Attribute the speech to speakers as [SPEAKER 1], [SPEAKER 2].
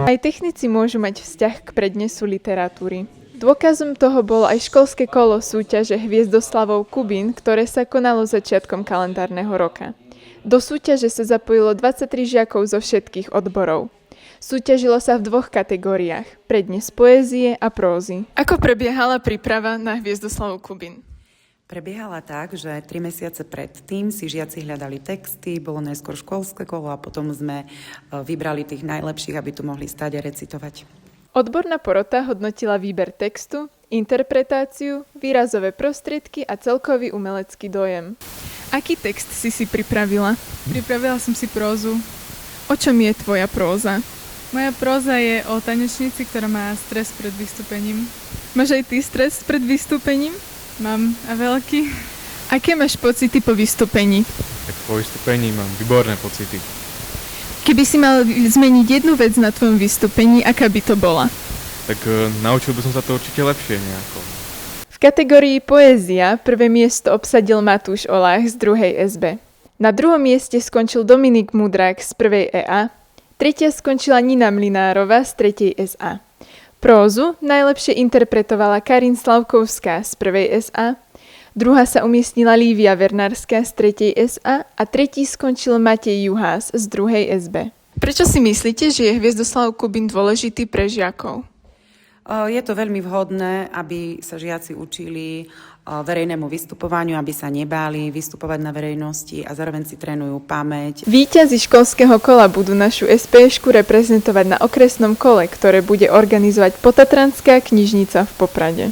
[SPEAKER 1] Aj technici môžu mať vzťah k prednesu literatúry. Dôkazom toho bolo aj školské kolo súťaže Hviezdoslavov Kubín, ktoré sa konalo začiatkom kalendárneho roka. Do súťaže sa zapojilo 23 žiakov zo všetkých odborov. Súťažilo sa v 2 kategóriách, prednes poézie a prózy. Ako prebiehala príprava na Hviezdoslavu Kubín?
[SPEAKER 2] Prebiehala tak, že 3 mesiace predtým si žiaci hľadali texty, bolo najskôr školské kolo a potom sme vybrali tých najlepších, aby tu mohli stať a recitovať.
[SPEAKER 1] Odborná porota hodnotila výber textu, interpretáciu, výrazové prostriedky a celkový umelecký dojem. Aký text si pripravila?
[SPEAKER 3] Pripravila som si prózu.
[SPEAKER 1] O čom je tvoja próza?
[SPEAKER 3] Moja próza je o tanečnici, ktorá má stres pred vystúpením.
[SPEAKER 1] Máš aj ty stres pred vystúpením?
[SPEAKER 3] Mám a veľký.
[SPEAKER 1] Aké máš pocity po vystúpení?
[SPEAKER 4] Tak po vystúpení mám výborné pocity.
[SPEAKER 1] Keby si mal zmeniť jednu vec na tvojom vystúpení, aká by to bola?
[SPEAKER 4] Tak naučil by som sa to určite lepšie nejako.
[SPEAKER 1] V kategórii poézia prvé miesto obsadil Matúš Olách z 2. SB. Na 2. mieste skončil Dominik Mudrák z 1. EA, 3. skončila Nina Mlynárová z 3. SA. Prózu najlepšie interpretovala Karin Slavkovská z 1. SA, 2. sa umiestnila Lívia Vernárska z 3. SA a 3. skončil Matej Juhás z 2. SB. Prečo si myslíte, že je Hviezdoslav Kubín dôležitý pre žiakov?
[SPEAKER 2] Je to veľmi vhodné, aby sa žiaci učili verejnému vystupovaniu, aby sa nebáli vystupovať na verejnosti a zároveň si trénujú pamäť.
[SPEAKER 1] Víťazi školského kola budú našu SPŠku reprezentovať na okresnom kole, ktoré bude organizovať Potatranská knižnica v Poprade.